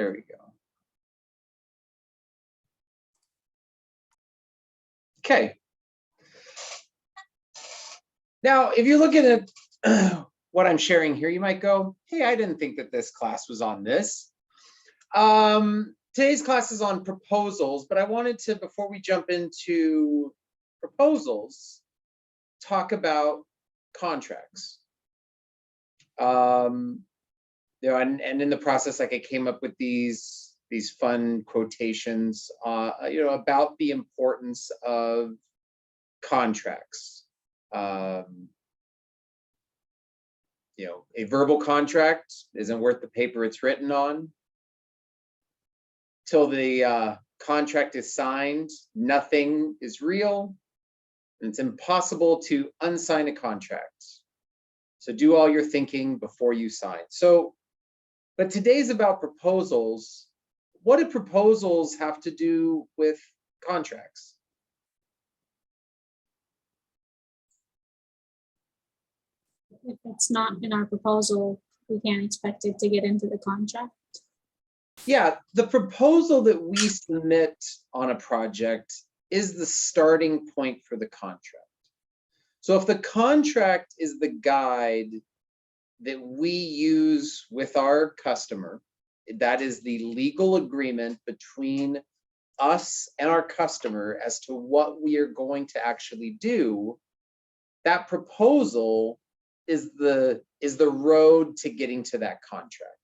There we go. Okay. Now, if you're looking at what I'm sharing here, you might go, hey, I didn't think that this class was on this. Today's class is on proposals, but I wanted to, before we jump into proposals, talk about contracts. And in the process, like, I came up with these fun quotations, about the importance of contracts. A verbal contract isn't worth the paper it's written on. Till the contract is signed, nothing is real, and it's impossible to unsign a contract. So do all your thinking before you sign. But today's about proposals. What do proposals have to do with contracts? If it's not in our proposal, we can't expect it to get into the contract. Yeah, the proposal that we submit on a project is the starting point for the contract. So if the contract is the guide that we use with our customer, that is the legal agreement between us and our customer as to what we are going to actually do, that proposal is the road to getting to that contract.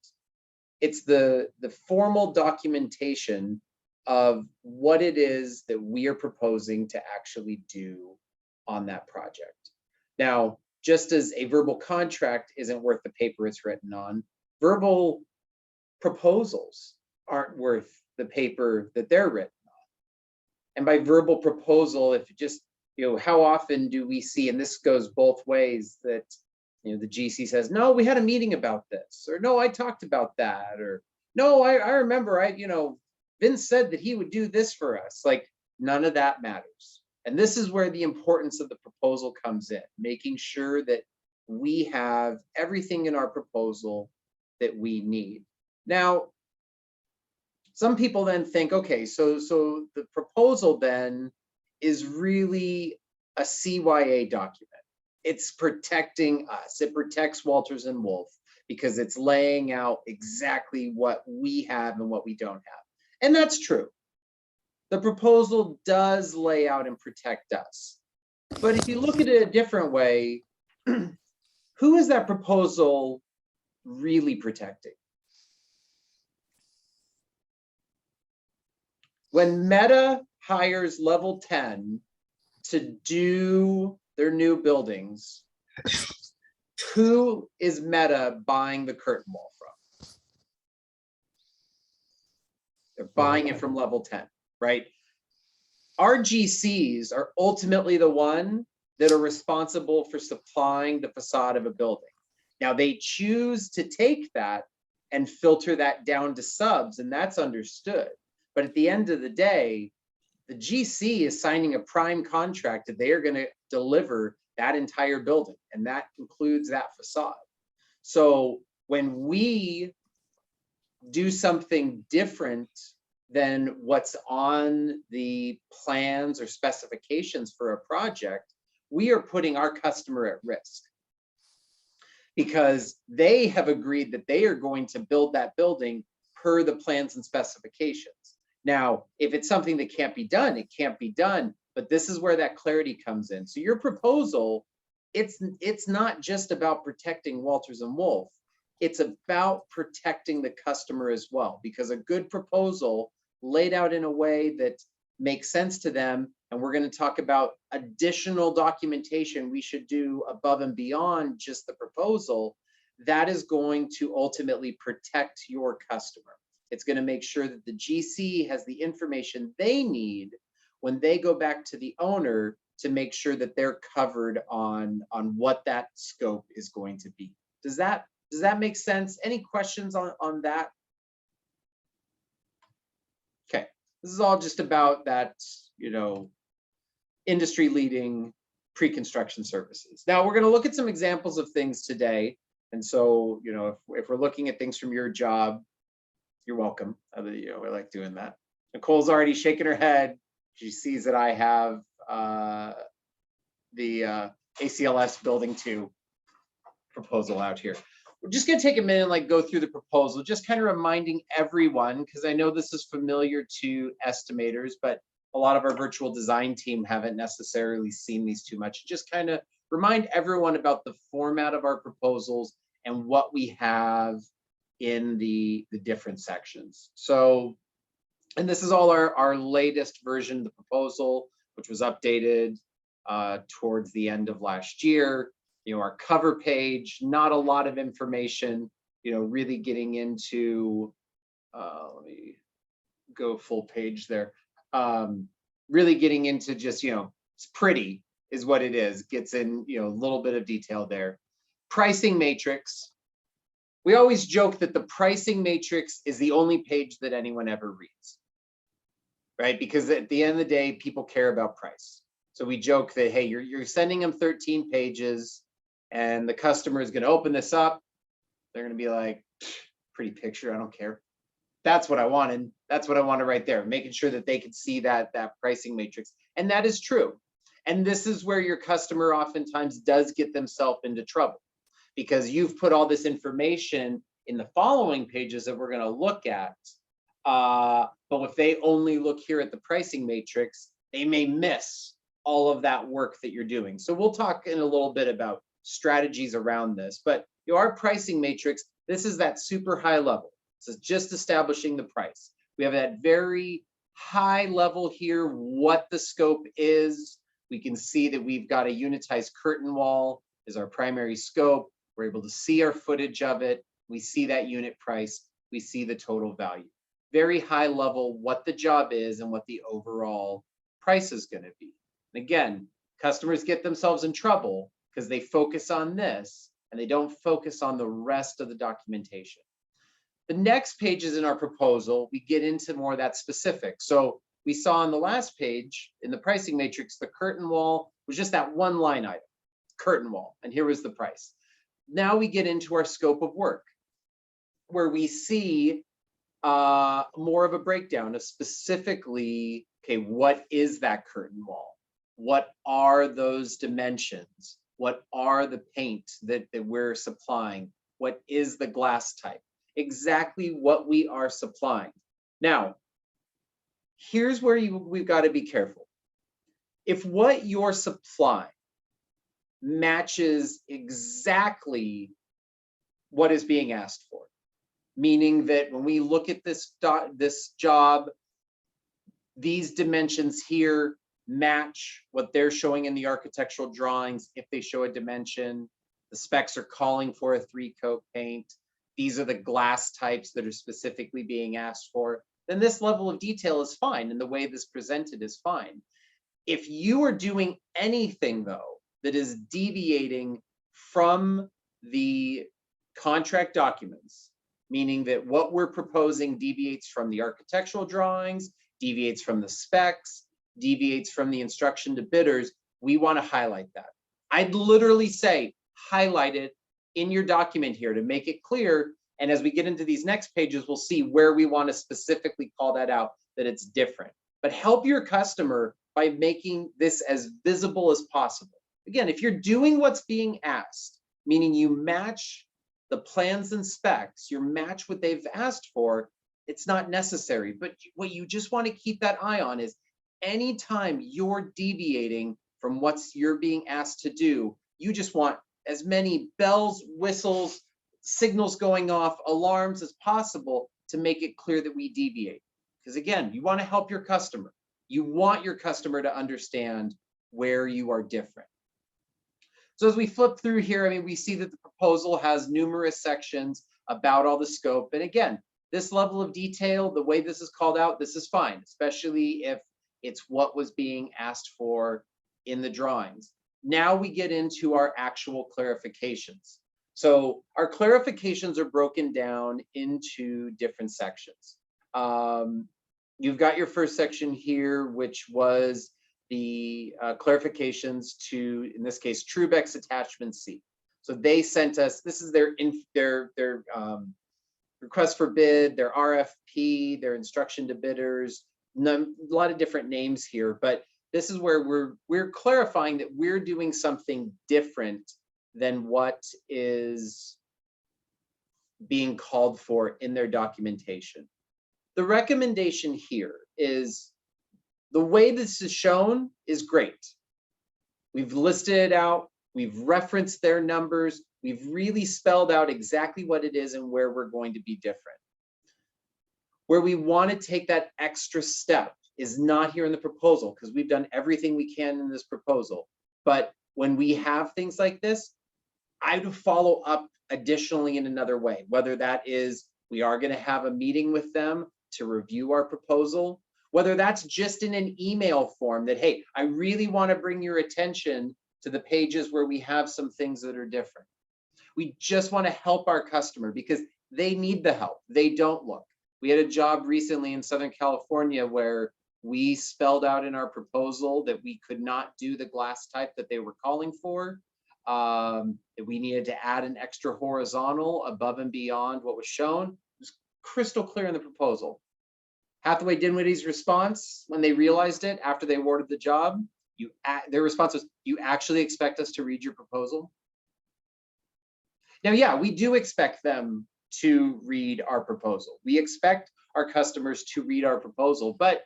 It's the formal documentation of what it is that we are proposing to actually do on that project. Now, just as a verbal contract isn't worth the paper it's written on, verbal proposals aren't worth the paper that they're written on. And by verbal proposal, if you just, how often do we see, and this goes both ways, that the GC says, no, we had a meeting about this, or no, I talked about that, or no, I remember, Vince said that he would do this for us. Like, none of that matters. And this is where the importance of the proposal comes in, making sure that we have everything in our proposal that we need. Now, some people then think, okay, so the proposal then is really a CYA document. It's protecting us. It protects Walters and Wolff because it's laying out exactly what we have and what we don't have. And that's true. The proposal does lay out and protect us. But if you look at it a different way, who is that proposal really protecting? When Meta hires Level 10 to do their new buildings, who is Meta buying the curtain wall from? They're buying it from Level 10, right? Our GCs are ultimately the one that are responsible for supplying the facade of a building. Now, they choose to take that and filter that down to subs, and that's understood. But at the end of the day, the GC is signing a prime contract that they are going to deliver that entire building, and that includes that facade. So when we do something different than what's on the plans or specifications for a project, we are putting our customer at risk because they have agreed that they are going to build that building per the plans and specifications. Now, if it's something that can't be done, it can't be done, but this is where that clarity comes in. So your proposal, it's not just about protecting Walters and Wolff, it's about protecting the customer as well, because a good proposal laid out in a way that makes sense to them, and we're going to talk about additional documentation we should do above and beyond just the proposal, that is going to ultimately protect your customer. It's going to make sure that the GC has the information they need when they go back to the owner to make sure that they're covered on what that scope is going to be. Does that make sense? Any questions on that? Okay, this is all just about that, industry leading pre-construction services. Now we're going to look at some examples of things today. And so, if we're looking at things from your job, You're welcome. You know, we like doing that. Nicole's already shaking her head. She sees that I have the ACLS Building 2 proposal out here. We're just going to take a minute and like go through the proposal, just kind of reminding everyone, because I know this is familiar to estimators, but a lot of our virtual design team haven't necessarily seen these too much. Just kind of remind everyone about the format of our proposals and what we have in the different sections. So, and this is all our latest version of the proposal, which was updated towards the end of last year. You know, our cover page, not a lot of information, you know, really getting into, let me go full page there. Really getting into just, you know, it's pretty is what it is. Gets in, you know, a little bit of detail there. Pricing matrix. We always joke that the pricing matrix is the only page that anyone ever reads, right? Because at the end of the day, people care about price. So we joke that, hey, you're sending them 13 pages and the customer is going to open this up. They're going to be like, pretty picture, I don't care. That's what I wanted. That's what I wanted right there, making sure that they could see that pricing matrix. And that is true. And this is where your customer oftentimes does get themselves into trouble, because you've put all this information in the following pages that we're going to look at. But if they only look here at the pricing matrix, they may miss all of that work that you're doing. So we'll talk in a little bit about strategies around this. But you know, our pricing matrix, this is that super high level. So just establishing the price. We have that very high level here, what the scope is. We can see that we've got a unitized curtain wall is our primary scope. We're able to see our footage of it. We see that unit price. We see the total value. Very high level, what the job is and what the overall price is going to be. And again, customers get themselves in trouble because they focus on this and they don't focus on the rest of the documentation. The next pages in our proposal, we get into more of that specific. So we saw on the last page in the pricing matrix, the curtain wall was just that one line item, curtain wall, and here was the price. Now we get into our scope of work, where we see more of a breakdown of specifically, okay, what is that curtain wall? What are those dimensions? What are the paint that we're supplying? What is the glass type? Exactly what we are supplying. Now, here's where we've got to be careful. If what you're supplying matches exactly what is being asked for, meaning that when we look at this job, these dimensions here match what they're showing in the architectural drawings. If they show a dimension, the specs are calling for a 3-coat paint. These are the glass types that are specifically being asked for. Then this level of detail is fine, and the way this presented is fine. If you are doing anything, though, that is deviating from the contract documents, meaning that what we're proposing deviates from the architectural drawings, deviates from the specs, deviates from the instruction to bidders, we want to highlight that. I'd literally say highlight it in your document here to make it clear. And as we get into these next pages, we'll see where we want to specifically call that out, that it's different. But help your customer by making this as visible as possible. Again, if you're doing what's being asked, meaning you match the plans and specs, you match what they've asked for, it's not necessary. But what you just want to keep that eye on is anytime you're deviating from what you're being asked to do, you just want as many bells, whistles, signals going off, alarms as possible to make it clear that we deviate. Because again, you want to help your customer. You want your customer to understand where you are different. So as we flip through here, I mean, we see that the proposal has numerous sections about all the scope. And again, this level of detail, the way this is called out, this is fine, especially if it's what was being asked for in the drawings. Now we get into our actual clarifications. So our clarifications are broken down into different sections. You've got your first section here, which was the clarifications to, in this case, Trubeck's attachment C. So they sent us, this is their request for bid, their RFP, their instruction to bidders, a lot of different names here, but this is where we're clarifying that we're doing something different than what is being called for in their documentation. The recommendation here is the way this is shown is great. We've listed it out, we've referenced their numbers, we've really spelled out exactly what it is and where we're going to be different. Where we want to take that extra step is not here in the proposal, because we've done everything we can in this proposal. But when we have things like this, I would follow up additionally in another way, whether that is we are going to have a meeting with them to review our proposal, whether that's just in an email form that, hey, I really want to bring your attention to the pages where we have some things that are different. We just want to help our customer because they need the help. They don't look. We had a job recently in Southern California where we spelled out in our proposal that we could not do the glass type that they were calling for, that we needed to add an extra horizontal above and beyond what was shown. It was crystal clear in the proposal. Hathaway Dinwiddie's response when they realized it after they awarded the job, their response was, "You actually expect us to read your proposal?" Now, yeah, we do expect them to read our proposal. We expect our customers to read our proposal, but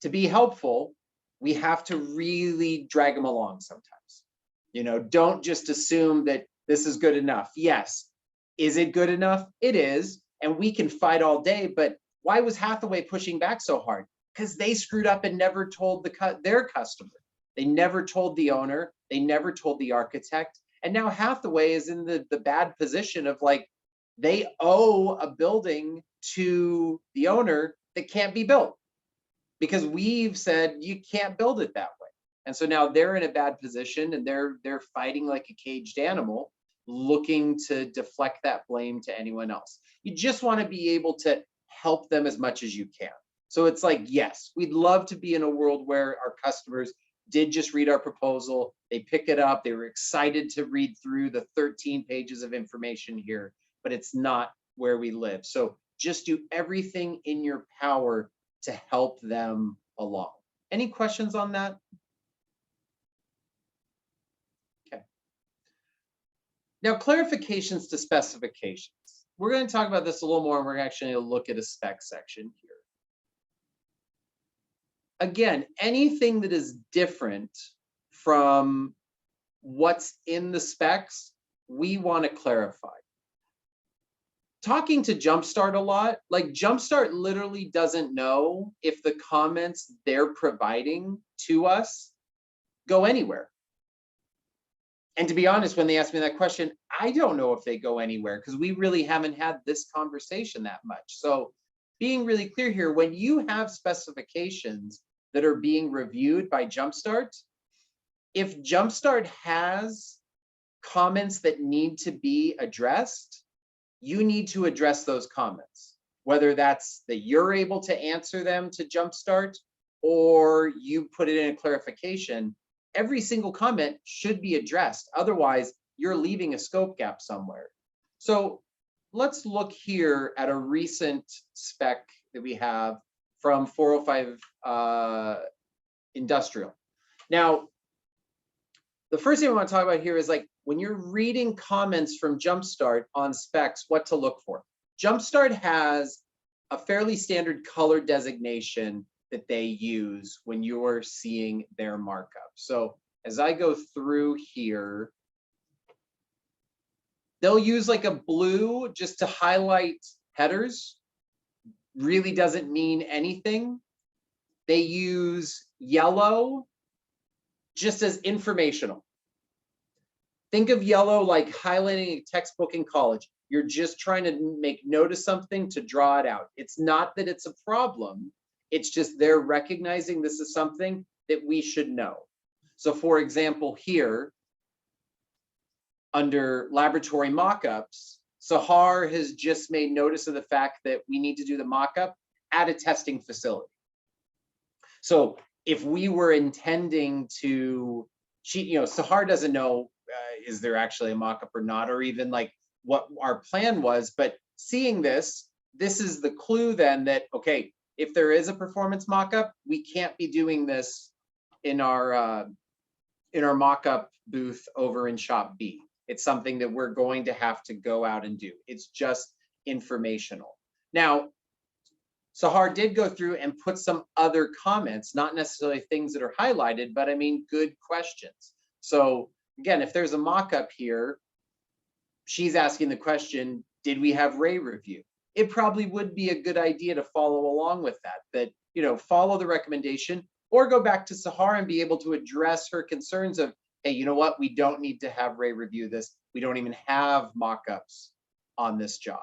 to be helpful, we have to really drag them along sometimes. You know, don't just assume that this is good enough. Yes, is it good enough? It is, and we can fight all day, but why was Hathaway pushing back so hard? Because they screwed up and never told their customer. They never told the owner, they never told the architect, and now Hathaway is in the bad position of like, they owe a building to the owner that can't be built because we've said you can't build it that way. And so now they're in a bad position and they're fighting like a caged animal, looking to deflect that blame to anyone else. You just want to be able to help them as much as you can. So it's like, yes, we'd love to be in a world where our customers did just read our proposal, they pick it up, they were excited to read through the 13 pages of information here, but it's not where we live. So just do everything in your power to help them along. Any questions on that? Okay. Now, clarifications to specifications. We're going to talk about this a little more, and we're actually going to look at a spec section here. Again, anything that is different from what's in the specs, we want to clarify. Talking to Jumpstart a lot, like Jumpstart literally doesn't know if the comments they're providing to us go anywhere. And to be honest, when they ask me that question, I don't know if they go anywhere because we really haven't had this conversation that much. So being really clear here, when you have specifications that are being reviewed by Jumpstart, if Jumpstart has comments that need to be addressed, you need to address those comments, whether that's that you're able to answer them to Jumpstart or you put it in a clarification. Every single comment should be addressed. Otherwise, you're leaving a scope gap somewhere. So let's look here at a recent spec that we have from 405 Industrial. Now, the first thing I want to talk about here is like when you're reading comments from Jumpstart on specs, what to look for. Jumpstart has a fairly standard color designation that they use when you're seeing their markup. So as I go through here, they'll use like a blue just to highlight headers. Really doesn't mean anything. They use yellow just as informational. Think of yellow like highlighting a textbook in college. You're just trying to make note of something to draw it out. It's not that it's a problem. It's just they're recognizing this is something that we should know. So for example, here, under laboratory mockups, Sahar has just made notice of the fact that we need to do the mockup at a testing facility. So if we were intending to, Sahar doesn't know, is there actually a mockup or not, or even like what our plan was, but seeing this, this is the clue then that, okay, if there is a performance mock-up, we can't be doing this in our mock-up booth over in shop B. It's something that we're going to have to go out and do. It's just informational. Now, Sahar did go through and put some other comments, not necessarily things that are highlighted, but I mean, good questions. So again, if there's a mock-up here, she's asking the question, did we have Ray review? It probably would be a good idea to follow along with that, you know, follow the recommendation or go back to Sahar and be able to address her concerns of, hey, you know what? We don't need to have Ray review this. We don't even have mock-ups on this job.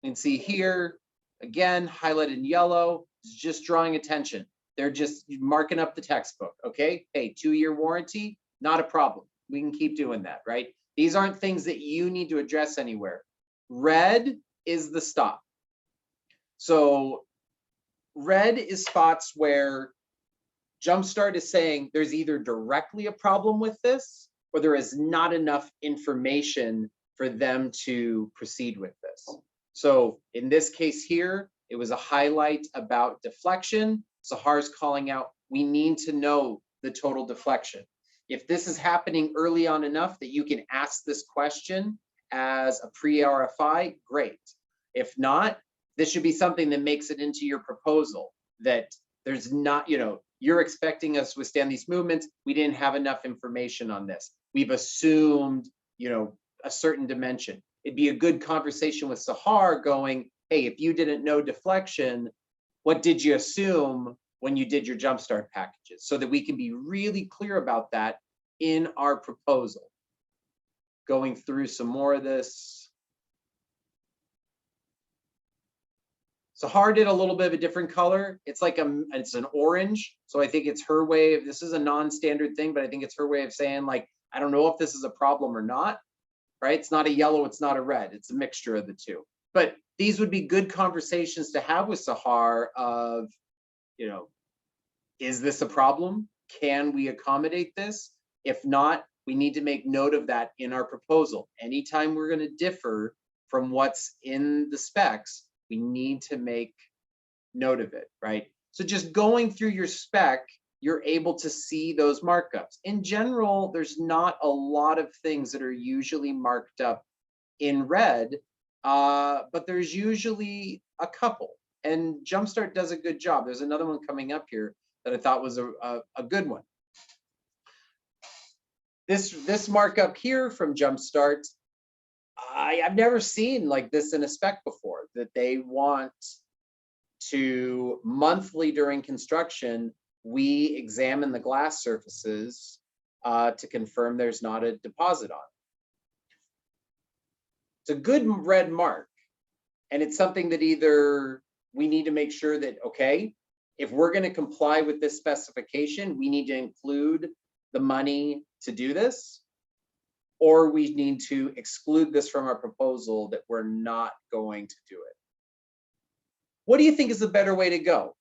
You can see here, again, highlighted in yellow, is just drawing attention. They're just marking up the textbook, okay? Hey, 2-year warranty, not a problem. We can keep doing that, right? These aren't things that you need to address anywhere. Red is the stop. So red is spots where Jumpstart is saying there's either directly a problem with this or there is not enough information for them to proceed with this. So in this case here, it was a highlight about deflection. Sahar's calling out, we need to know the total deflection. If this is happening early on enough that you can ask this question as a pre-RFI, great. If not, this should be something that makes it into your proposal, that there's not, you know, you're expecting us to withstand these movements. We didn't have enough information on this. We've assumed, you know, a certain dimension. It'd be a good conversation with Sahar going, hey, if you didn't know deflection, what did you assume when you did your Jumpstart packages? So that we can be really clear about that in our proposal. Going through some more of this. Sahar did a little bit of a different color. It's like it's an orange. So I think it's her way of, this is a non-standard thing, but I think it's her way of saying, like, I don't know if this is a problem or not, right? It's not a yellow, it's not a red. It's a mixture of the two. But these would be good conversations to have with Sahar of, you know, is this a problem? Can we accommodate this? If not, we need to make note of that in our proposal. Anytime we're going to differ from what's in the specs, we need to make note of it, right? So just going through your spec, you're able to see those markups. In general, there's not a lot of things that are usually marked up in red, but there's usually a couple. And Jumpstart does a good job. There's another one coming up here that I thought was a good one. This markup here from Jumpstart, I've never seen like this in a spec before, that they want to monthly during construction, we examine the glass surfaces to confirm there's not a deposit on. It's a good red mark. And it's something that either we need to make sure that, okay, if we're going to comply with this specification, we need to include the money to do this, or we need to exclude this from our proposal that we're not going to do it. What do you think is the better way to go?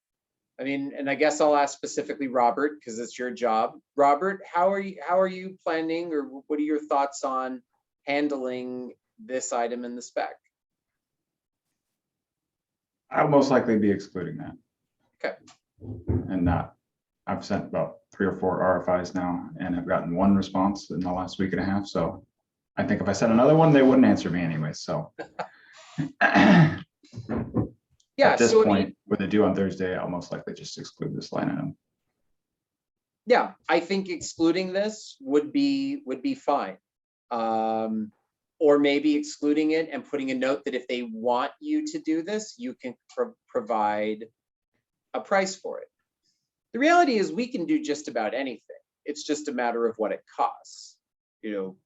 I mean, and I guess I'll ask specifically Robert, because it's your job. Robert, how are you planning, or what are your thoughts on handling this item in the spec? I'll most likely be excluding that. Okay. And I've sent about 3 or 4 RFIs now, and I've gotten 1 response in the last week and a half. So I think if I sent another one, they wouldn't answer me anyway. So Yeah. at this point, when they do on Thursday, I'll most likely just exclude this line item. Yeah, I think excluding this would be fine. Or maybe excluding it and putting a note that if they want you to do this, you can provide a price for it. The reality is we can do just about anything. It's just a matter of what it costs. You know,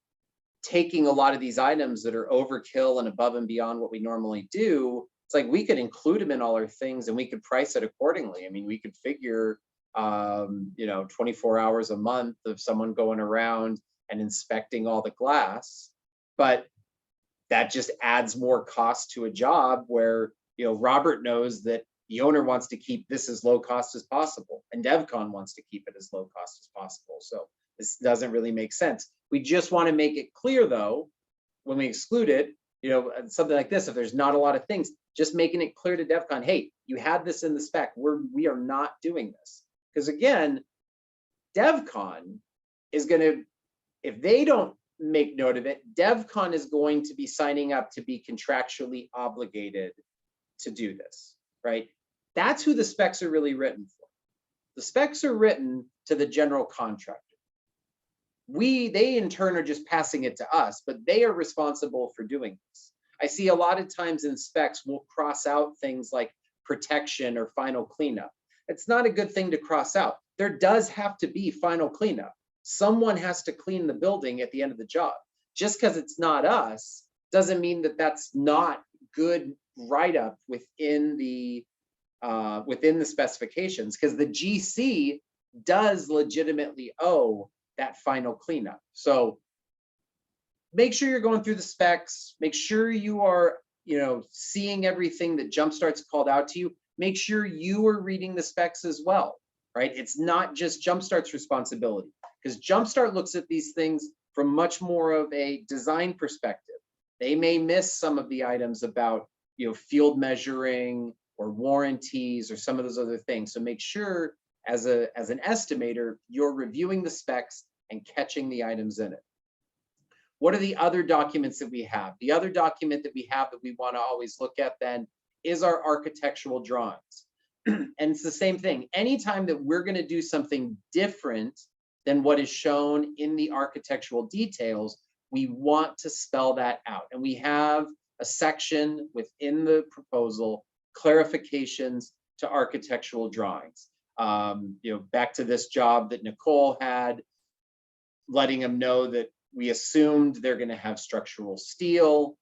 taking a lot of these items that are overkill and above and beyond what we normally do, it's like we could include them in all our things and we could price it accordingly. I mean, we could figure, you know, 24 hours a month of someone going around and inspecting all the glass, but that just adds more cost to a job where, you know, Robert knows that the owner wants to keep this as low cost as possible, and DevCon wants to keep it as low cost as possible. So this doesn't really make sense. We just want to make it clear, though, when we exclude it, something like this, if there's not a lot of things, just making it clear to DevCon, hey, you had this in the spec, we are not doing this. Because again, DevCon is going to, if they don't make note of it, DevCon is going to be signing up to be contractually obligated to do this, right? That's who the specs are really written for. The specs are written to the general contractor. They in turn are just passing it to us, but they are responsible for doing this. I see a lot of times in specs, we'll cross out things like protection or final cleanup. It's not a good thing to cross out. There does have to be final cleanup. Someone has to clean the building at the end of the job. Just because it's not us doesn't mean that that's not good write-up within the specifications, because the GC does legitimately owe that final cleanup. So make sure you're going through the specs, make sure you are, seeing everything that Jumpstart's called out to you. Make sure you are reading the specs as well, right? It's not just Jumpstart's responsibility, because Jumpstart looks at these things from much more of a design perspective. They may miss some of the items about, field measuring or warranties or some of those other things. So make sure as an estimator, you're reviewing the specs and catching the items in it. What are the other documents that we have? The other document that we have that we want to always look at then is our architectural drawings. And it's the same thing. Anytime that we're going to do something different than what is shown in the architectural details, we want to spell that out. And we have a section within the proposal, clarifications to architectural drawings. Back to this job that Nicole had, letting them know that we assumed they're going to have structural steel,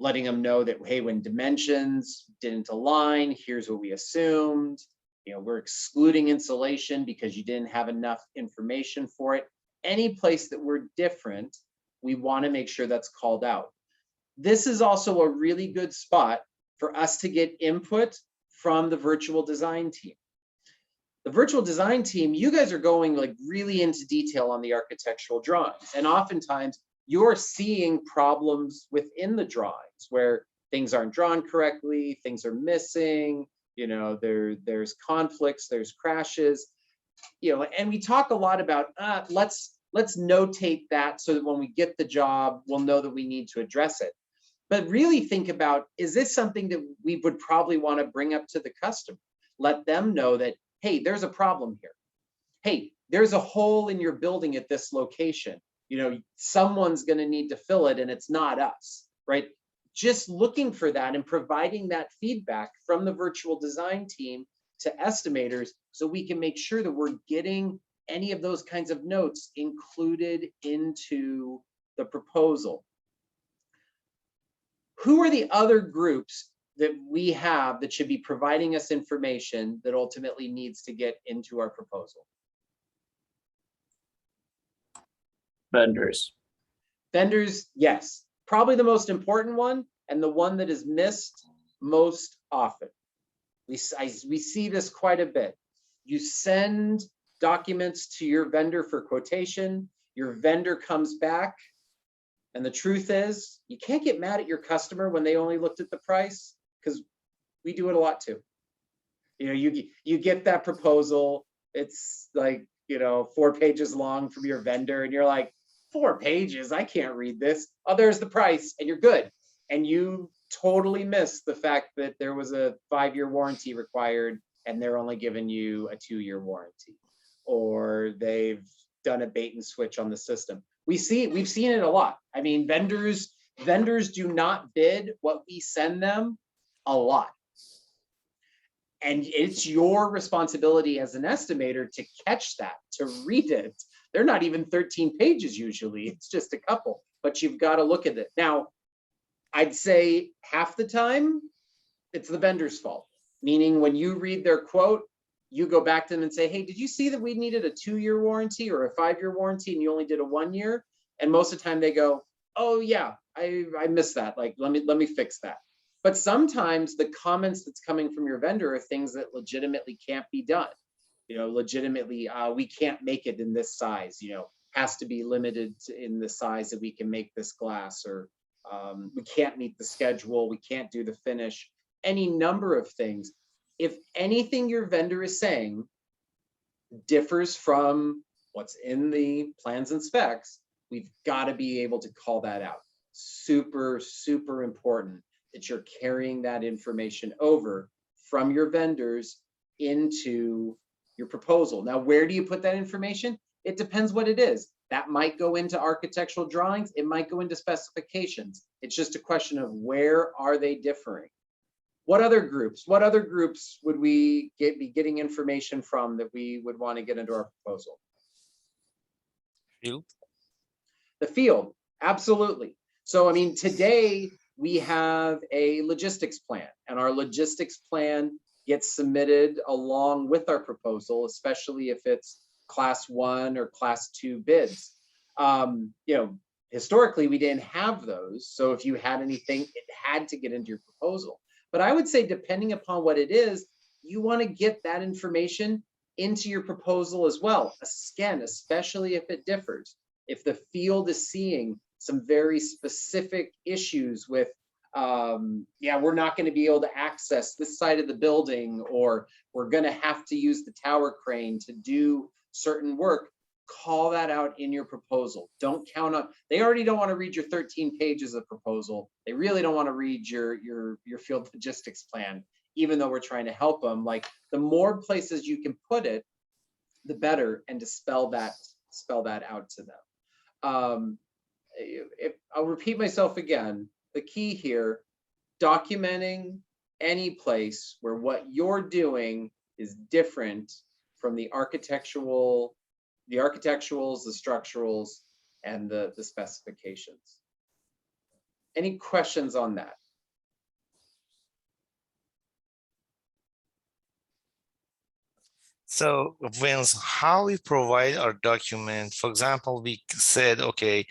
letting them know that, hey, when dimensions didn't align, here's what we assumed. We're excluding insulation because you didn't have enough information for it. Any place that we're different, we want to make sure that's called out. This is also a really good spot for us to get input from the virtual design team. The virtual design team, you guys are going like really into detail on the architectural drawings. And oftentimes you're seeing problems within the drawings where things aren't drawn correctly, things are missing, there's conflicts, there's crashes, and we talk a lot about, let's notate that so that when we get the job, we'll know that we need to address it. But really think about, is this something that we would probably want to bring up to the customer? Let them know that, hey, there's a problem here. Hey, there's a hole in your building at this location. Someone's going to need to fill it and it's not us, right? Just looking for that and providing that feedback from the virtual design team to estimators so we can make sure that we're getting any of those kinds of notes included into the proposal. Who are the other groups that we have that should be providing us information that ultimately needs to get into our proposal? Vendors. Vendors, yes. Probably the most important one and the one that is missed most often. We see this quite a bit. You send documents to your vendor for quotation, your vendor comes back, and the truth is, you can't get mad at your customer when they only looked at the price, because we do it a lot too. You get that proposal, it's like, 4 pages long from your vendor, and you're like, 4 pages, I can't read this. Oh, there's the price, and you're good. And you totally miss the fact that there was a 5-year warranty required, and they're only giving you a 2-year warranty, or they've done a bait and switch on the system. We've seen it a lot. I mean, vendors do not bid what we send them a lot. And it's your responsibility as an estimator to catch that, to read it. They're not even 13 pages usually, it's just a couple, but you've got to look at it. Now, I'd say half the time, it's the vendor's fault. Meaning when you read their quote, you go back to them and say, hey, did you see that we needed a 2-year warranty or a 5-year warranty and you only did a 1 year? And most of the time they go, oh yeah, I missed that. Like, let me fix that. But sometimes the comments that's coming from your vendor are things that legitimately can't be done. Legitimately, we can't make it in this size, has to be limited in the size that we can make this glass, or we can't meet the schedule, we can't do the finish, any number of things. If anything your vendor is saying differs from what's in the plans and specs, we've got to be able to call that out. Super, super important that you're carrying that information over from your vendors into your proposal. Now, where do you put that information? It depends what it is. That might go into architectural drawings. It might go into specifications. It's just a question of where are they differing? What other groups would we be getting information from that we would want to get into our proposal? Field. The field, absolutely. So, I mean, today we have a logistics plan, and our logistics plan gets submitted along with our proposal, especially if it's class 1 or class 2 bids. Historically, we didn't have those. So if you had anything, it had to get into your proposal. But I would say, depending upon what it is, you want to get that information into your proposal as well. Again, especially if it differs. If the field is seeing some very specific issues with, we're not going to be able to access this side of the building, or we're going to have to use the tower crane to do certain work, call that out in your proposal. Don't count on, they already don't want to read your 13 pages of proposal. They really don't want to read your field logistics plan, even though we're trying to help them. Like, the more places you can put it, the better, and to spell that out to them. I'll repeat myself again, the key here, documenting any place where what you're doing is different from the architecturals, the structurals, and the specifications. Any questions on that? So Vince, how we provide our document, for example, we said, okay,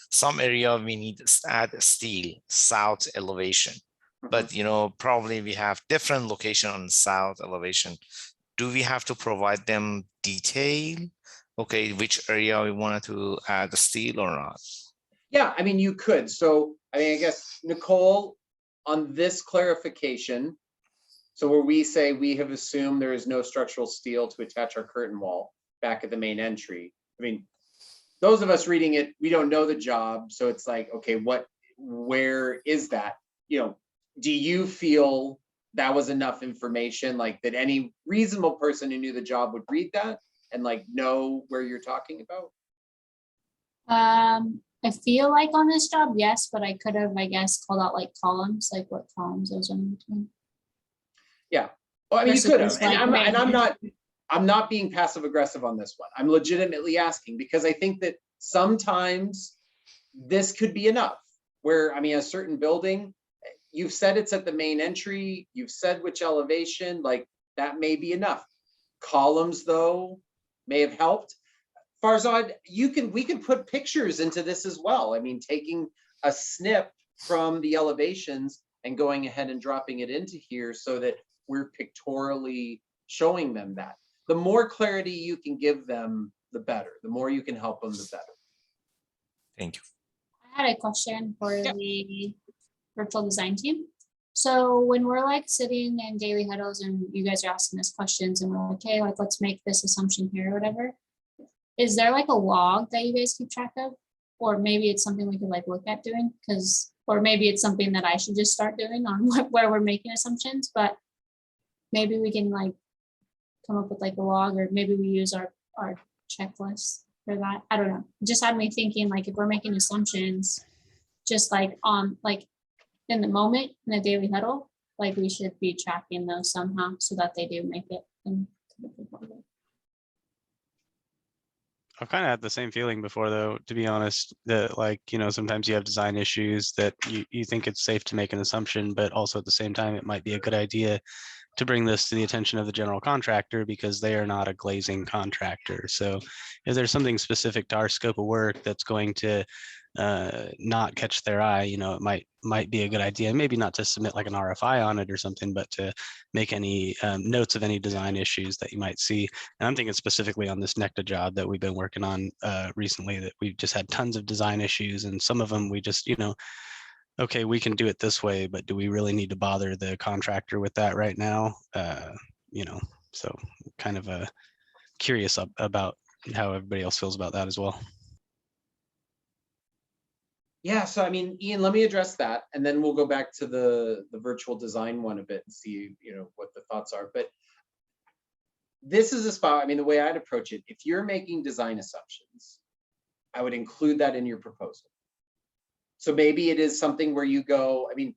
some area we need to add steel, south elevation, but probably we have different location on south elevation. Do we have to provide them detail? Okay, which area we wanted to add the steel or not? Yeah, I mean, you could. So, I mean, I guess, Nicole, on this clarification, so where we say we have assumed there is no structural steel to attach our curtain wall back at the main entry. I mean, those of us reading it, we don't know the job. So it's like, okay, where is that? Do you feel that was enough information, like that any reasonable person who knew the job would read that and like know where you're talking about? I feel like on this job, yes, but I could have, I guess, called out like columns, like what columns those are in between. Yeah, well, I mean, you could have, Like, I'm not being passive aggressive on this one. I'm legitimately asking, because I think that sometimes this could be enough. Where, I mean, a certain building, you've said it's at the main entry, you've said which elevation, like that may be enough. Columns, though, may have helped. Farzad, we can put pictures into this as well. I mean, taking a snip from the elevations and going ahead and dropping it into here so that we're pictorially showing them that. The more clarity you can give them, the better. The more you can help them, the better. Thank you. I had a question for the virtual design team. So when we're like sitting in daily huddles and you guys are asking us questions and we're like, okay, like let's make this assumption here or whatever, is there like a log that you guys keep track of? Or maybe it's something we could like look at doing, or maybe it's something that I should just start doing on where we're making assumptions, but maybe we can like come up with like a log, or maybe we use our checklist for that. I don't know. It just had me thinking, like, if we're making assumptions, just like like in the moment in the daily huddle, like we should be tracking those somehow so that they do make it into the proposal. I've kind of had the same feeling before, though, to be honest, that like, sometimes you have design issues that you think it's safe to make an assumption, but also at the same time, it might be a good idea to bring this to the attention of the general contractor because they are not a glazing contractor. So if there's something specific to our scope of work that's going to not catch their eye, it might be a good idea, maybe not to submit like an RFI on it or something, but to make any notes of any design issues that you might see. And I'm thinking specifically on this NECTA job that we've been working on recently, that we've just had tons of design issues, and some of them we just, okay, we can do it this way, but do we really need to bother the contractor with that right now? So kind of curious about how everybody else feels about that as well. Yeah, so I mean, Ian, let me address that, and then we'll go back to the virtual design one a bit and see, what the thoughts are. But this is a spot, I mean, the way I'd approach it, if you're making design assumptions, I would include that in your proposal. So maybe it is something where you go, I mean,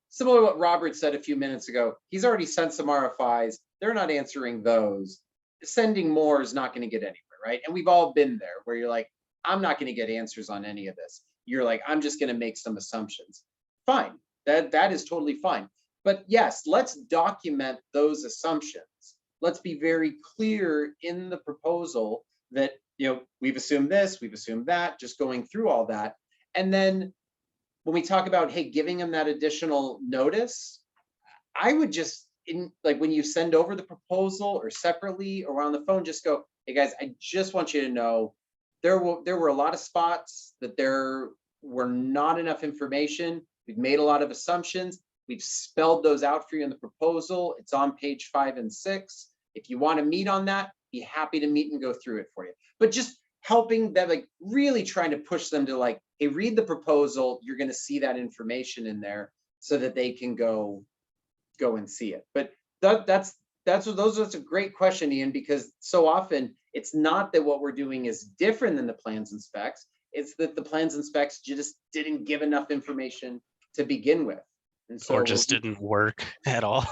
similar to what Robert said a few minutes ago, he's already sent some RFIs, they're not answering those. Sending more is not going to get anywhere, right? And we've all been there where you're like, I'm not going to get answers on any of this. You're like, I'm just going to make some assumptions. Fine, that is totally fine. But yes, let's document those assumptions. Let's be very clear in the proposal that, we've assumed this, we've assumed that, just going through all that. And then when we talk about, hey, giving them that additional notice, I would just, when you send over the proposal or separately or on the phone, just go, hey guys, I just want you to know there were a lot of spots that there were not enough information. We've made a lot of assumptions. We've spelled those out for you in the proposal. It's on page 5 and 6. If you want to meet on that, be happy to meet and go through it for you. But just helping them, really trying to push them to hey, read the proposal. You're going to see that information in there so that they can go and see it. But that's a great question, Ian, because so often it's not that what we're doing is different than the plans and specs. It's that the plans and specs just didn't give enough information to begin with. And so, or just didn't work at all.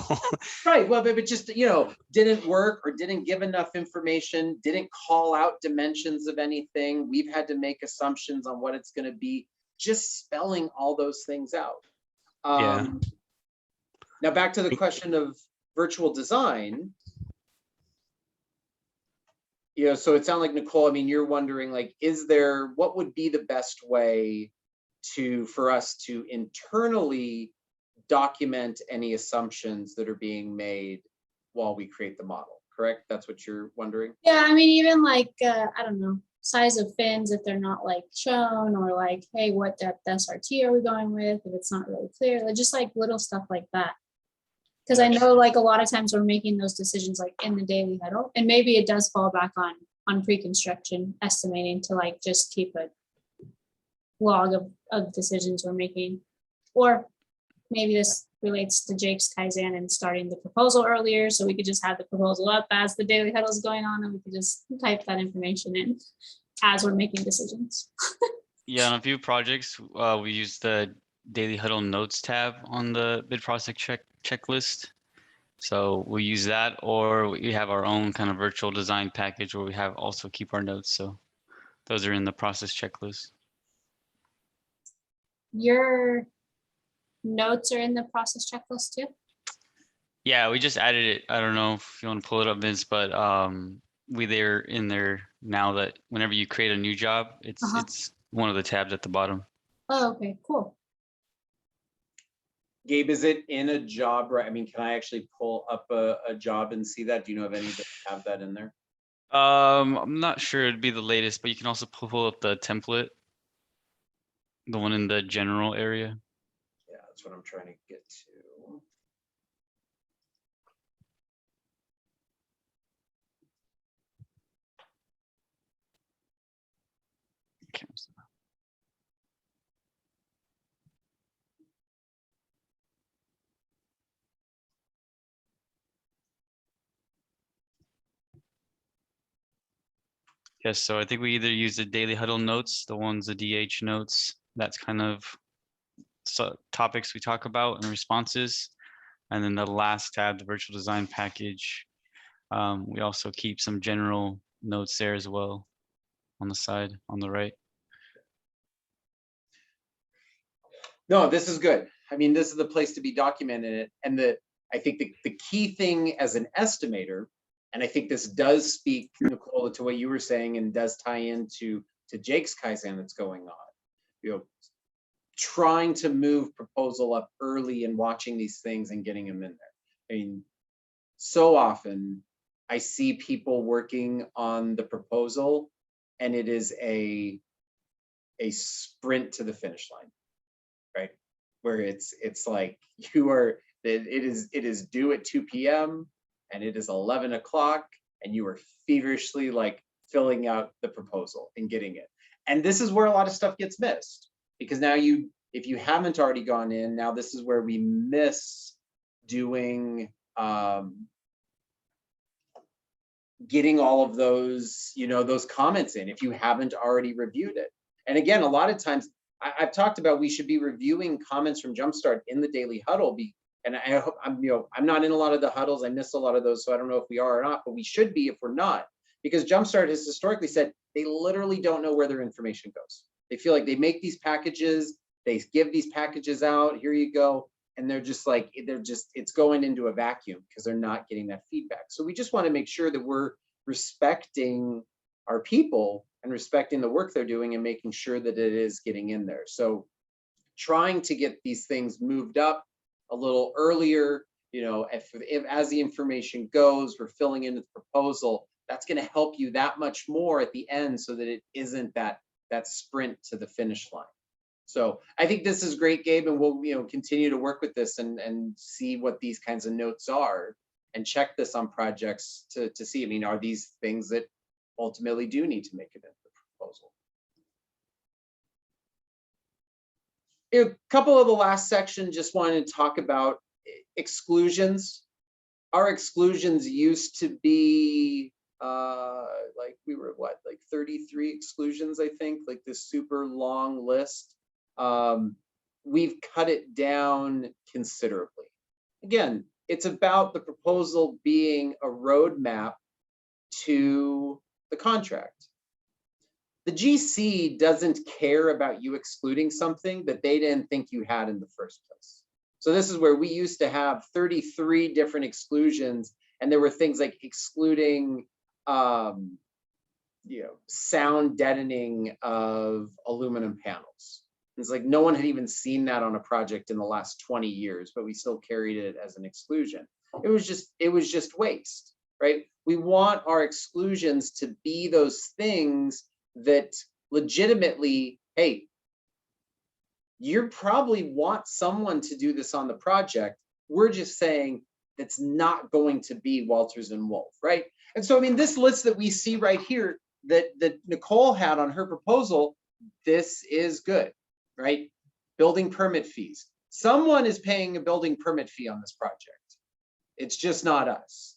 Right. Well, but just, didn't work or didn't give enough information, didn't call out dimensions of anything. We've had to make assumptions on what it's going to be, just spelling all those things out. Yeah. Now back to the question of virtual design. So it sounds like, Nicole, I mean, you're wondering, what would be the best way for us to internally document any assumptions that are being made while we create the model, correct? That's what you're wondering? Yeah, I mean, even I don't know, size of fins if they're not shown, or hey, what depth SRT are we going with if it's not really clear, just little stuff like that. Because I know a lot of times we're making those decisions in the daily huddle, and maybe it does fall back on pre-construction estimating to just keep a log of decisions we're making. Or maybe this relates to Jake's Kaizen and starting the proposal earlier, so we could just have the proposal up as the daily huddle is going on, and we could just type that information in as we're making decisions. Yeah, on a few projects, we use the daily huddle notes tab on the bid process checklist. So we use that, or we have our own kind of virtual design package where we have also keep our notes. So those are in the process checklist. Your notes are in the process checklist too? Yeah, we just added it. I don't know if you want to pull it up, Vince, but they're in there now that whenever you create a new job, it's one of the tabs at the bottom. Oh, okay, cool. Gabe, is it in a job, right? I mean, can I actually pull up a job and see that? Do you know of any that have that in there? I'm not sure it'd be the latest, but you can also pull up the template, the one in the general area. Yeah, that's what I'm trying to get to. Okay. Yes, so I think we either use the daily huddle notes, the DH notes, that's kind of topics we talk about and responses. And then the last tab, the virtual design package, we also keep some general notes there as well on the side, on the right. No, this is good. I mean, this is the place to be documenting it. And I think the key thing as an estimator, and I think this does speak, Nicole, to what you were saying and does tie into Jake's Kaizen that's going on, trying to move proposal up early and watching these things and getting them in there. I mean, so often I see people working on the proposal and it is a sprint to the finish line, right? Where it's like it is due at 2 p.m. and it is 11 o'clock and you are feverishly like filling out the proposal and getting it. And this is where a lot of stuff gets missed, because now if you haven't already gone in, now this is where we miss doing getting all of those, those comments in if you haven't already reviewed it. And again, a lot of times I've talked about we should be reviewing comments from Jumpstart in the daily huddle. And I hope I'm not in a lot of the huddles. I miss a lot of those, so I don't know if we are or not, but we should be if we're not, because Jumpstart has historically said they literally don't know where their information goes. They feel like they make these packages, they give these packages out, here you go, and they're just like, it's going into a vacuum because they're not getting that feedback. So we just want to make sure that we're respecting our people and respecting the work they're doing and making sure that it is getting in there. So trying to get these things moved up a little earlier, if as the information goes, we're filling in the proposal, that's going to help you that much more at the end so that it isn't that sprint to the finish line. So I think this is great, Gabe, and we'll continue to work with this and see what these kinds of notes are and check this on projects to see, are these things that ultimately do need to make it into the proposal. A couple of the last section, just wanted to talk about exclusions. Our exclusions used to be like we were like 33 exclusions, I think, like this super long list. We've cut it down considerably. Again, it's about the proposal being a roadmap to the contract. The GC doesn't care about you excluding something that they didn't think you had in the first place. So this is where we used to have 33 different exclusions, and there were things like excluding sound deadening of aluminum panels. It's like no one had even seen that on a project in the last 20 years, but we still carried it as an exclusion. It was just waste, right? We want our exclusions to be those things that legitimately, hey, you probably want someone to do this on the project. We're just saying that's not going to be Walters and Wolf, right? And so, this list that we see right here that Nicole had on her proposal, this is good, right? Building permit fees. Someone is paying a building permit fee on this project. It's just not us.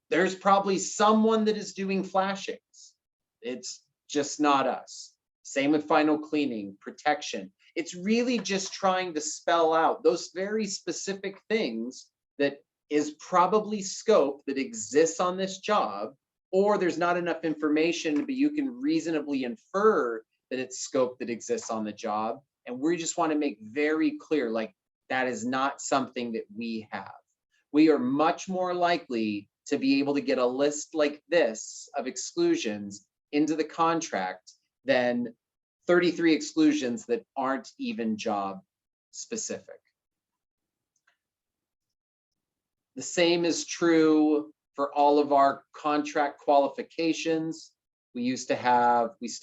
There's probably someone that is doing flashings. It's just not us. Same with final cleaning, protection. It's really just trying to spell out those very specific things that is probably scope that exists on this job, or there's not enough information, but you can reasonably infer that it's scope that exists on the job. And we just want to make very clear, like, that is not something that we have. We are much more likely to be able to get a list like this of exclusions into the contract than 33 exclusions that aren't even job specific. The same is true for all of our contract qualifications. We still have, it's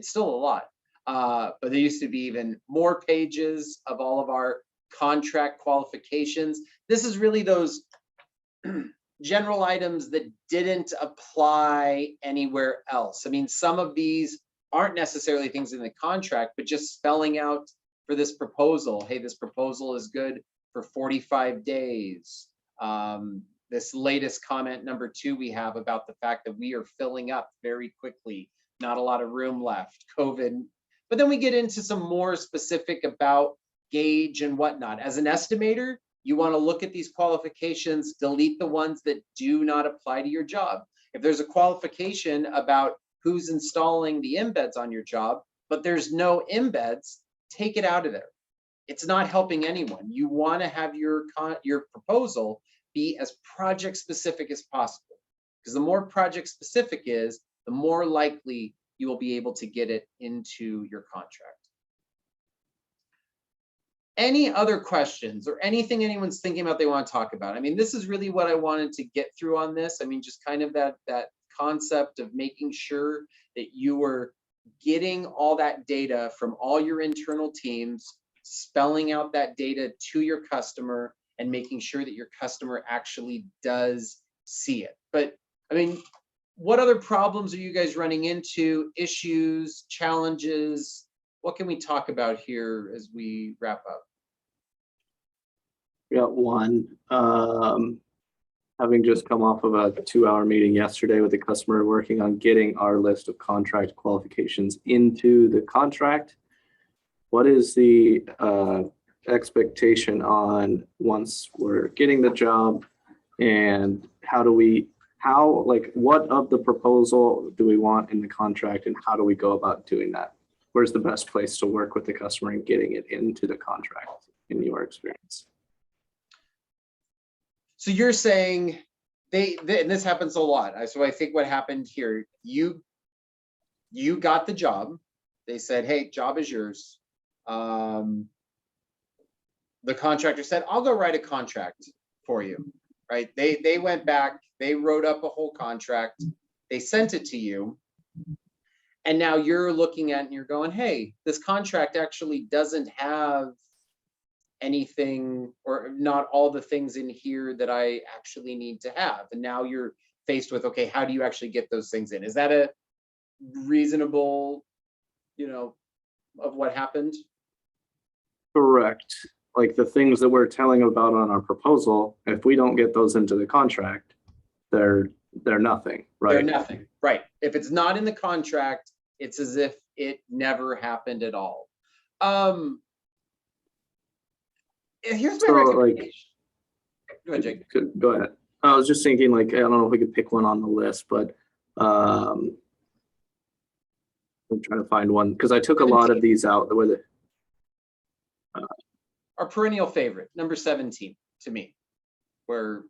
still a lot, but there used to be even more pages of all of our contract qualifications. This is really those general items that didn't apply anywhere else. Some of these aren't necessarily things in the contract, but just spelling out for this proposal, hey, this proposal is good for 45 days. This latest comment, number 2, we have about the fact that we are filling up very quickly, not a lot of room left, COVID. But then we get into some more specific about gauge and whatnot. As an estimator, you want to look at these qualifications, delete the ones that do not apply to your job. If there's a qualification about who's installing the embeds on your job, but there's no embeds, take it out of there. It's not helping anyone. You want to have your proposal be as project specific as possible, because the more project specific is, the more likely you will be able to get it into your contract. Any other questions or anything anyone's thinking about they want to talk about? I mean, this is really what I wanted to get through on this. I mean, just kind of that concept of making sure that you were getting all that data from all your internal teams, spelling out that data to your customer, and making sure that your customer actually does see it. But I mean, what other problems are you guys running into? Issues, challenges? What can we talk about here as we wrap up? We got one. Having just come off of a 2-hour meeting yesterday with the customer, working on getting our list of contract qualifications into the contract. What is the expectation on once we're getting the job, and what of the proposal do we want in the contract, and how do we go about doing that? Where's the best place to work with the customer and getting it into the contract in your experience? So you're saying and this happens a lot. So I think what happened here, you got the job. They said, hey, job is yours. The contractor said, I'll go write a contract for you, right? They went back, they wrote up a whole contract, they sent it to you. And now you're looking at it and you're going, hey, this contract actually doesn't have anything, or not all the things in here that I actually need to have. And now you're faced with, okay, how do you actually get those things in? Is that a reasonable, of what happened? Correct. Like the things that we're telling about on our proposal, if we don't get those into the contract, they're nothing, right? They're nothing, right? If it's not in the contract, it's as if it never happened at all. Here's my recommendation. Go ahead, Jake. Go ahead. I was just thinking, like, I don't know if we could pick one on the list, but I'm trying to find one because I took a lot of these out with it. Our perennial favorite, number 17, to me, where.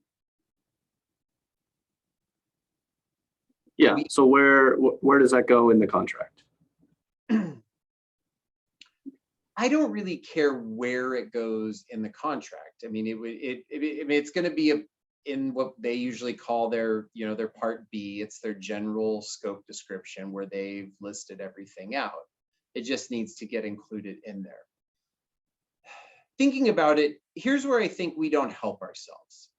Yeah. So where does that go in the contract? I don't really care where it goes in the contract. I mean, it's going to be in what they usually call their part B. It's their general scope description where they've listed everything out. It just needs to get included in there. Thinking about it, here's where I think we don't help ourselves.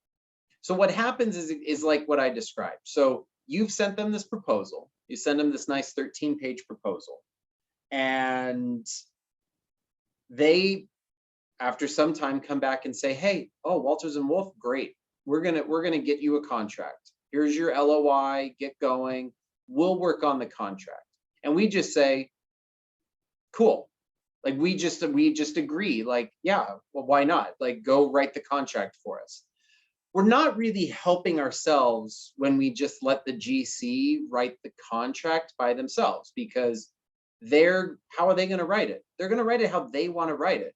So what happens is like what I described. So you've sent them this proposal. You send them this nice 13-page proposal, and they, after some time, come back and say, hey, oh, Walters and Wolf, great. We're gonna get you a contract. Here's your LOI, get going. We'll work on the contract. And we just say, cool. Like we just agree, like, yeah, well, why not? Like, go write the contract for us. We're not really helping ourselves when we just let the GC write the contract by themselves, because how are they going to write it? They're going to write it how they want to write it.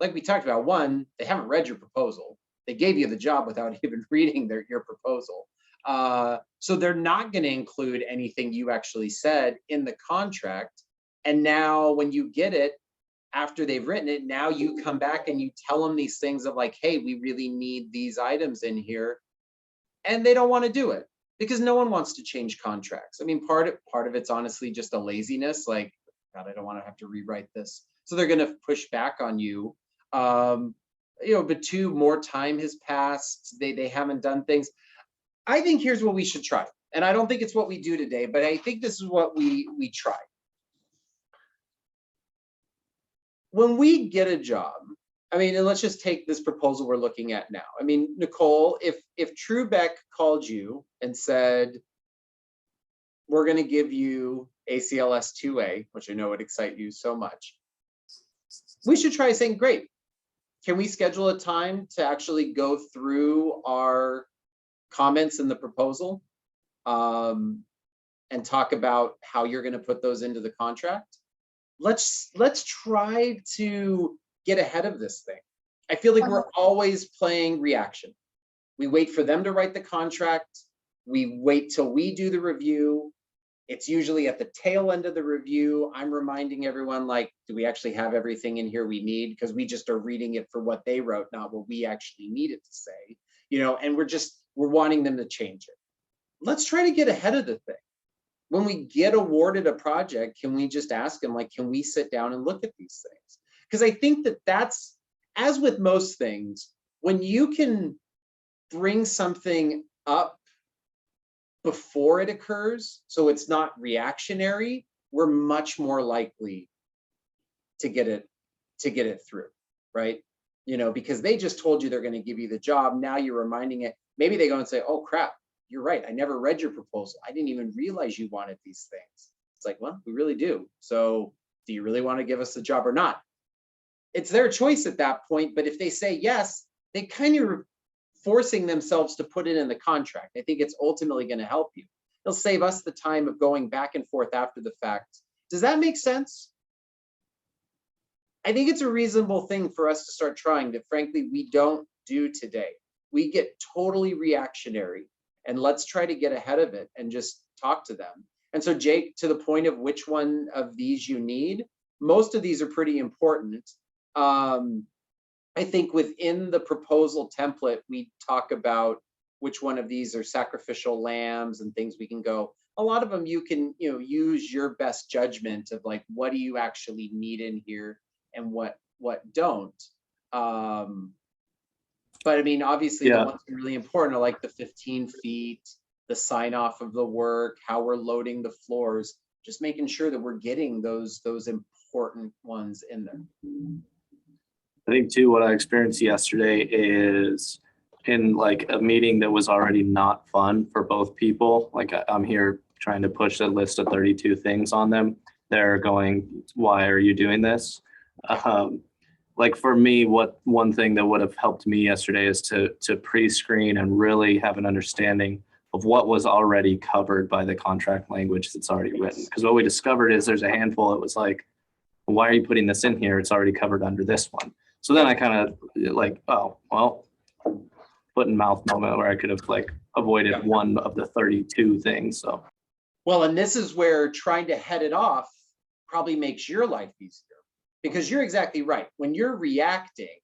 Like we talked about, one, they haven't read your proposal. They gave you the job without even reading your proposal. So they're not going to include anything you actually said in the contract. And now when you get it, after they've written it, now you come back and you tell them these things of like, hey, we really need these items in here. And they don't want to do it because no one wants to change contracts. I mean, part of it's honestly just a laziness, like, God, I don't want to have to rewrite this. So they're going to push back on you. But two, more time has passed. They haven't done things. I think here's what we should try. And I don't think it's what we do today, but I think this is what we try. When we get a job, I mean, and let's just take this proposal we're looking at now. I mean, Nicole, if Truebeck called you and said, we're going to give you ACLS 2A, which I know would excite you so much, we should try saying, great. Can we schedule a time to actually go through our comments in the proposal and talk about how you're going to put those into the contract? Let's try to get ahead of this thing. I feel like we're always playing reaction. We wait for them to write the contract. We wait till we do the review. It's usually at the tail end of the review. I'm reminding everyone, like, do we actually have everything in here we need? Because we just are reading it for what they wrote, not what we actually need it to say, you know, and we're wanting them to change it. Let's try to get ahead of the thing. When we get awarded a project, can we just ask them, like, can we sit down and look at these things? Because I think that that's, as with most things, when you can bring something up before it occurs, so it's not reactionary, we're much more likely to get it through, right? You know, because they just told you they're going to give you the job. Now you're reminding it. Maybe they go and say, oh crap, you're right, I never read your proposal. I didn't even realize you wanted these things. It's like, well, we really do. So do you really want to give us the job or not? It's their choice at that point. But if they say yes, they kind of forcing themselves to put it in the contract. I think it's ultimately going to help you. It'll save us the time of going back and forth after the fact. Does that make sense? I think it's a reasonable thing for us to start trying that, frankly, we don't do today. We get totally reactionary, and let's try to get ahead of it and just talk to them. And so, Jake, to the point of which one of these you need, most of these are pretty important. I think within the proposal template, we talk about which one of these are sacrificial lambs and things we can go. A lot of them you can, you know, use your best judgment of like, what do you actually need in here and what don't. But I mean, obviously the ones that are really important are like the 15 feet, the sign off of the work, how we're loading the floors, just making sure that we're getting those important ones in there. I think too, what I experienced yesterday is in like a meeting that was already not fun for both people. Like I'm here trying to push a list of 32 things on them. They're going, why are you doing this? Like for me, one thing that would have helped me yesterday is to pre-screen and really have an understanding of what was already covered by the contract language that's already written. Because what we discovered is there's a handful that was like, why are you putting this in here? It's already covered under this one. So then I kind of like, oh, well, foot and mouth moment where I could have like avoided one of the 32 things. So, well, and this is where trying to head it off probably makes your life easier, because you're exactly right. When you're reacting,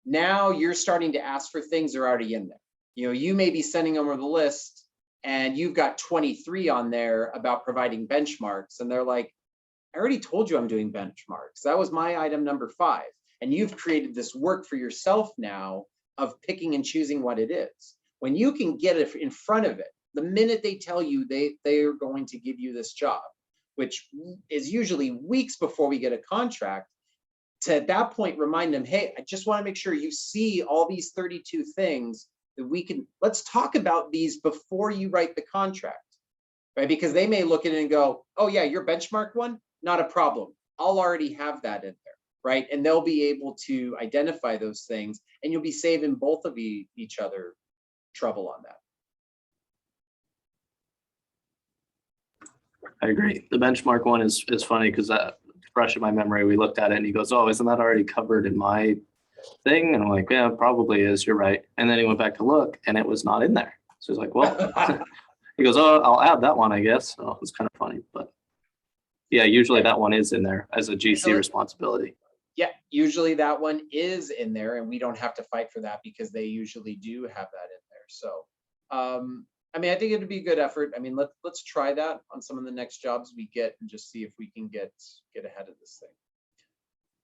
now you're starting to ask for things that are already in there. You know, you may be sending over the list and you've got 23 on there about providing benchmarks. And they're like, I already told you I'm doing benchmarks. That was my item number 5. And you've created this work for yourself now of picking and choosing what it is. When you can get it in front of it, the minute they tell you they are going to give you this job, which is usually weeks before we get a contract, to at that point remind them, hey, I just want to make sure you see all these 32 things that we can, let's talk about these before you write the contract, right? Because they may look at it and go, oh yeah, your benchmark one, not a problem. I'll already have that in there, right? And they'll be able to identify those things, and you'll be saving both of each other trouble on that. I agree. The benchmark one is funny because that fresh in my memory, we looked at it and he goes, oh, isn't that already covered in my thing? And I'm like, yeah, it probably is. You're right. And then he went back to look and it was not in there. So he's like, well, he goes, oh, I'll add that one, I guess. So it's kind of funny, but yeah, usually that one is in there as a GC responsibility. Yeah, usually that one is in there and we don't have to fight for that because they usually do have that in there. So, I mean, I think it'd be a good effort. I mean, let's try that on some of the next jobs we get and just see if we can get ahead of this thing.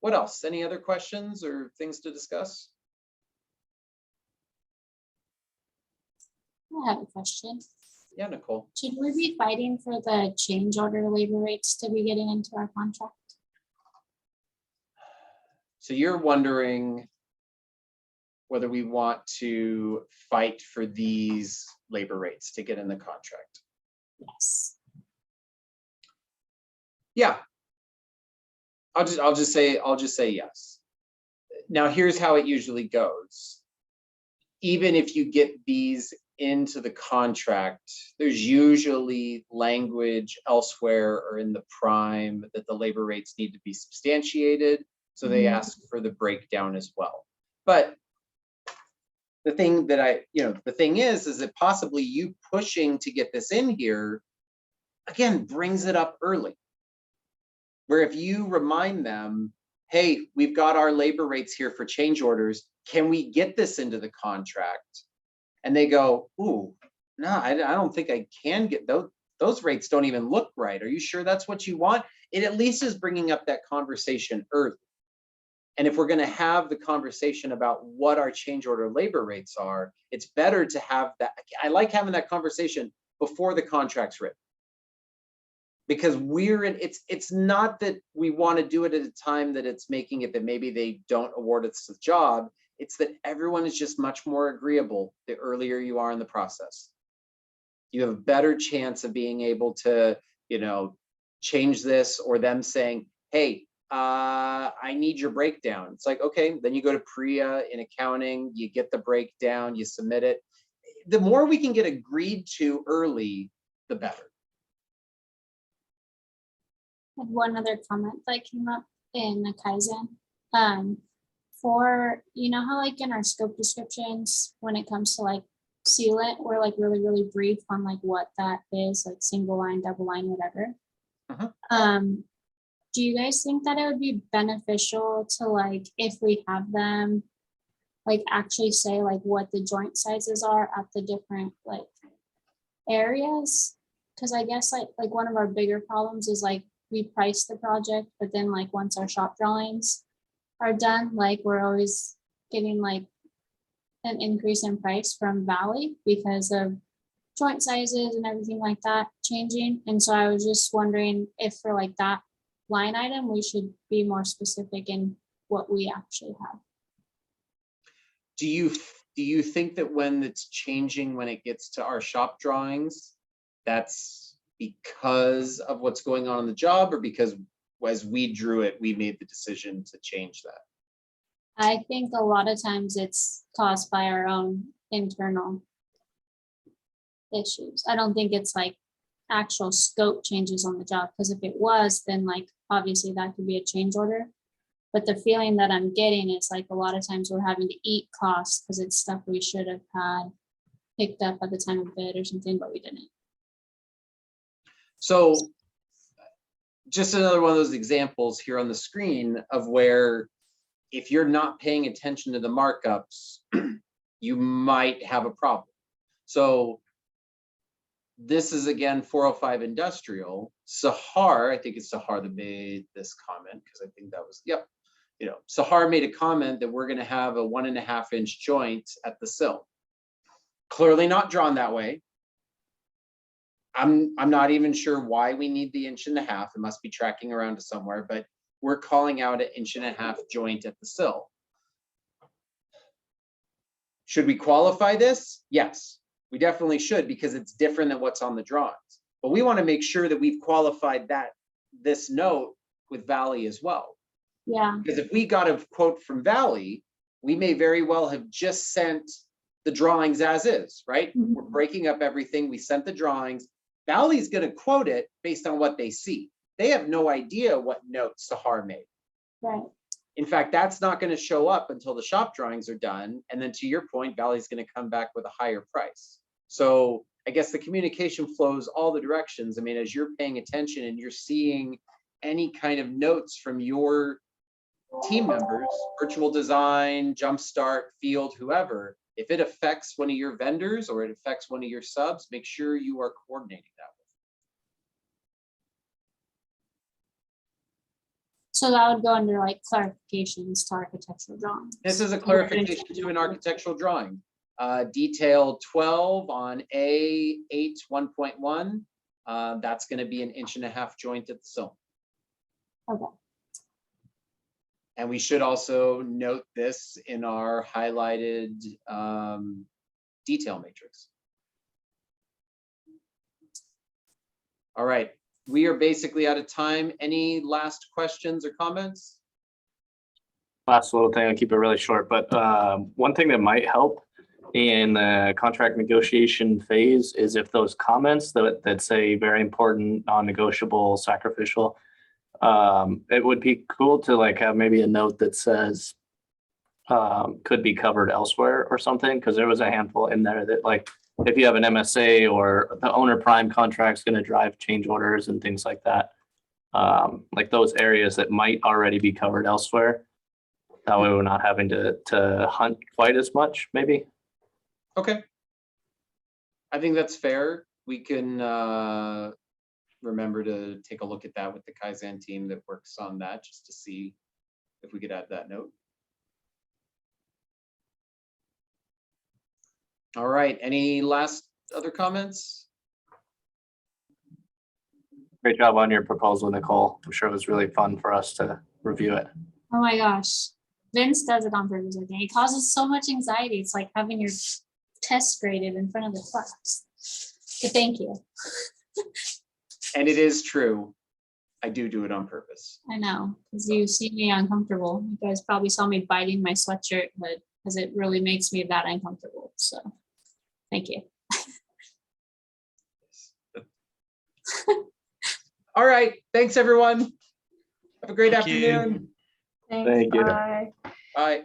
What else? Any other questions or things to discuss? I have a question. Yeah, Nicole. Should we be fighting for the change order labor rates to be getting into our contract? So you're wondering whether we want to fight for these labor rates to get in the contract. Yes. Yeah. I'll just say yes. Now here's how it usually goes. Even if you get these into the contract, there's usually language elsewhere or in the prime that the labor rates need to be substantiated. So they ask for the breakdown as well. But the thing that the thing is that possibly you pushing to get this in here again, brings it up early. Where if you remind them, hey, we've got our labor rates here for change orders, can we get this into the contract? And they go, ooh, no, I don't think I can get those. Those rates don't even look right. Are you sure that's what you want? It at least is bringing up that conversation early. And if we're going to have the conversation about what our change order labor rates are, it's better to have that. I like having that conversation before the contract's written. Because it's not that we want to do it at a time that it's making it that maybe they don't award us the job. It's that everyone is just much more agreeable the earlier you are in the process. You have a better chance of being able to, change this, or them saying, hey, I need your breakdown. It's like, okay, then you go to PRIA in accounting, you get the breakdown, you submit it. The more we can get agreed to early, the better. One other comment that came up in the Kaizen, for, how like in our scope descriptions, when it comes to like sealant, we're like really, really brief on like what that is, like single line, double line, whatever. Do you guys think that it would be beneficial to, like, if we have them, like actually say like what the joint sizes are at the different like areas? Because I guess like one of our bigger problems is like we price the project, but then like once our shop drawings are done, like we're always getting like an increase in price from Valley because of joint sizes and everything like that changing. And so I was just wondering if for like that line item, we should be more specific in what we actually have. Do you think that when it's changing, when it gets to our shop drawings, that's because of what's going on in the job, or because as we drew it, we made the decision to change that? I think a lot of times it's caused by our own internal issues. I don't think it's like actual scope changes on the job, because if it was, then like obviously that could be a change order. But the feeling that I'm getting is like a lot of times we're having to eat costs because it's stuff we should have had picked up at the time of bid or something, but we didn't. So just another one of those examples here on the screen of where if you're not paying attention to the markups, you might have a problem. So this is again 405 industrial. Sahar, I think it's Sahar that made this comment, because I think that was, yep. Sahar made a comment that we're going to have a 1.5 inch joint at the sill. Clearly not drawn that way. I'm not even sure why we need the 1.5 inches. It must be tracking around to somewhere, but we're calling out an 1.5 inch joint at the sill. Should we qualify this? Yes, we definitely should, because it's different than what's on the drawings. But we want to make sure that we've qualified this note with Valley as well. Yeah. Because if we got a quote from Valley, we may very well have just sent the drawings as is, right? Mhm. We're breaking up everything. We sent the drawings. Valley's going to quote it based on what they see. They have no idea what notes Sahar made. Right. In fact, that's not going to show up until the shop drawings are done. And then to your point, Valley's going to come back with a higher price. So I guess the communication flows all the directions. I mean, as you're paying attention and you're seeing any kind of notes from your team members, virtual design, jumpstart, field, whoever, if it affects one of your vendors or it affects one of your subs, make sure you are coordinating that with. So that would go under like clarifications to architectural drawings. This is a clarification to an architectural drawing. Detail 12 on A8 1.1. That's going to be an 1.5 inch joint at the sill. Okay. And we should also note this in our highlighted detail matrix. All right, we are basically out of time. Any last questions or comments? Last little thing, I'll keep it really short, but one thing that might help in the contract negotiation phase is if those comments that say very important, non-negotiable, sacrificial, it would be cool to like have maybe a note that says could be covered elsewhere or something, because there was a handful in there that like if you have an MSA or the owner prime contract's going to drive change orders and things like that. Like those areas that might already be covered elsewhere. That way we're not having to hunt quite as much, maybe. Okay. I think that's fair. We can remember to take a look at that with the Kaizen team that works on that, just to see if we could add that note. All right, any last other comments? Great job on your proposal, Nicole. I'm sure it was really fun for us to review it. Oh my gosh. Vince does it on purpose, I think. It causes so much anxiety. It's like having your test graded in front of the class. Okay, thank you. And it is true. I do it on purpose. I know, because you see me uncomfortable. You guys probably saw me biting my sweatshirt, but because it really makes me that uncomfortable. So thank you. All right, thanks everyone. Have a great Thank you. afternoon. Thank you. Bye. Bye.